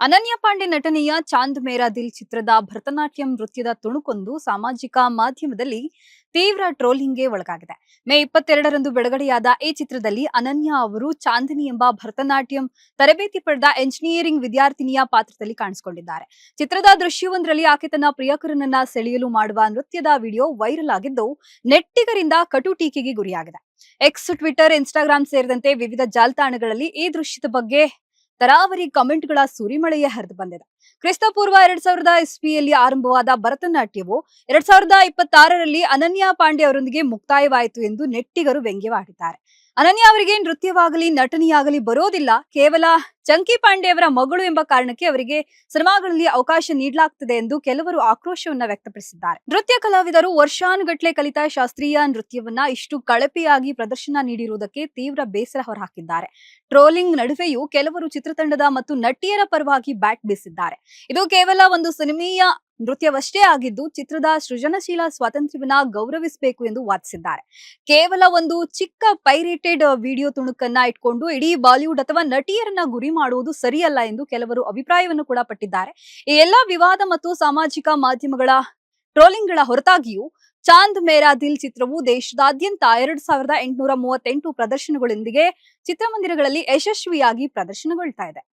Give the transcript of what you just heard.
ಅನನ್ಯ ಪಾಂಡೆ ನಟನೆಯ ಚಾಂದ್ ಮೇರಾ ದಿಲ್ ಚಿತ್ರದ ಭರತನಾಟ್ಯಂ ನೃತ್ಯದ ತುಣುಕೊಂದು ಸಾಮಾಜಿಕ ಮಾಧ್ಯಮದಲ್ಲಿ ತೀವ್ರ ಟ್ರೋಲಿಂಗ್ಗೆ ಒಳಗಾಗಿದೆ. ಮೇ 22ರಂದು ಬಿಡುಗಡೆಯಾದ ಈ ಚಿತ್ರದಲ್ಲಿ ಅನನ್ಯ ಅವರು ಚಾಂದಿನಿ ಎಂಬ ಭರತನಾಟ್ಯಂ ತರಬೇತಿ ಪಡೆದ ಎಂಜಿನಿಯರಿಂಗ್ ವಿದ್ಯಾರ್ಥಿನಿಯ ಪಾತ್ರದಲ್ಲಿ ಕಾಣಿಸಿಕೊಂಡಿದ್ದಾರೆ. ಚಿತ್ರದ ದೃಶ್ಯವೊಂದರಲ್ಲಿ ಆಕೆ ತನ್ನ ಪ್ರಿಯಕರನನ್ನ ಸೆಳೆಯಲು ಮಾಡುವ ನೃತ್ಯದ ವಿಡಿಯೋ ವೈರಲ್ ಆಗಿದ್ದು, ನೆಟ್ಟಿಗರಿಂದ ಕಟು ಟೀಕೆಗೆ ಗುರಿಯಾಗಿದೆ. ಎಕ್ಸ್, ಟ್ವಿಟರ್, ಇನ್ಸ್ಟಾಗ್ರಾಂ ಸೇರಿದಂತೆ ವಿವಿಧ ಜಾಲತಾಣಗಳಲ್ಲಿ ಈ ದೃಶ್ಯದ ಬಗ್ಗೆ ತರಾವರಿ ಕಮೆಂಟ್ಗಳ ಸುರಿಮಳೆಯೇ ಹರಿದು ಬಂದಿದೆ. ಕ್ರಿಸ್ತಪೂರ್ವ 2000 ಇಸ್ವಿಯಲ್ಲಿ ಆರಂಭವಾದ ಭರತನಾಟ್ಯವು 2026ರಲ್ಲಿ ಅನನ್ಯ ಪಾಂಡೆ ಅವರೊಂದಿಗೆ ಮುಕ್ತಾಯವಾಯಿತು ಎಂದು ನೆಟ್ಟಿಗರು ವ್ಯಂಗ್ಯವಾಡಿದ್ದಾರೆ. ಅನನ್ಯ ಅವರಿಗೆ ನೃತ್ಯವಾಗಲಿ ನಟನೆಯಾಗಲಿ ಬರೋದಿಲ್ಲ, ಕೇವಲ ಚಂಕಿ ಪಾಂಡೆ ಅವರ ಮಗಳು ಎಂಬ ಕಾರಣಕ್ಕೆ ಅವರಿಗೆ ಸಿನಿಮಾಗಳಲ್ಲಿ ಅವಕಾಶ ನೀಡಲಾಗ್ತಿದೆ ಎಂದು ಕೆಲವರು ಆಕ್ರೋಶವನ್ನ ವ್ಯಕ್ತಪಡಿಸಿದ್ದಾರೆ. ನೃತ್ಯ ಕಲಾವಿದರು ವರ್ಷಾನುಗಟ್ಲೆ ಕಲಿತ ಶಾಸ್ತ್ರೀಯ ನೃತ್ಯವನ್ನ ಇಷ್ಟು ಕಳಪೆಯಾಗಿ ಪ್ರದರ್ಶನ ನೀಡಿರುವುದಕ್ಕೆ ತೀವ್ರ ಬೇಸರ ಹೊರಹಾಕಿದ್ದಾರೆ. ಟ್ರೋಲಿಂಗ್ ನಡುವೆಯೂ ಕೆಲವರು ಚಿತ್ರತಂಡದ ಮತ್ತು ನಟಿಯರ ಪರವಾಗಿ ಬ್ಯಾಟ್ ಬೀಸಿದ್ದಾರೆ. ಇದು ಕೇವಲ ಒಂದು ಸಿನಿಮೀಯ ನೃತ್ಯವಷ್ಟೇ ಆಗಿದ್ದು, ಚಿತ್ರದ ಸೃಜನಶೀಲ ಸ್ವಾತಂತ್ರ್ಯವನ್ನ ಗೌರವಿಸಬೇಕು ಎಂದು ವಾದಿಸಿದ್ದಾರೆ. ಕೇವಲ ಒಂದು ಚಿಕ್ಕ ಪೈರೇಟೆಡ್ ವಿಡಿಯೋ ತುಣುಕನ್ನ ಇಟ್ಕೊಂಡು ಇಡೀ ಬಾಲಿವುಡ್ ಅಥವಾ ನಟಿಯರನ್ನ ಗುರಿ ಮಾಡುವುದು ಸರಿಯಲ್ಲ ಎಂದು ಕೆಲವರು ಅಭಿಪ್ರಾಯವನ್ನು ಕೂಡ ಪಟ್ಟಿದ್ದಾರೆ. ಈ ಎಲ್ಲಾ ವಿವಾದ ಮತ್ತು ಸಾಮಾಜಿಕ ಮಾಧ್ಯಮಗಳ ಟ್ರೋಲಿಂಗ್ಗಳ ಹೊರತಾಗಿಯೂ ಚಾಂದ್ ಮೇರಾ ದಿಲ್ ಚಿತ್ರವು ದೇಶದಾದ್ಯಂತ 2838 ಪ್ರದರ್ಶನಗಳೊಂದಿಗೆ ಚಿತ್ರಮಂದಿರಗಳಲ್ಲಿ ಯಶಸ್ವಿಯಾಗಿ ಪ್ರದರ್ಶನಗೊಳ್ತಾ ಇದೆ.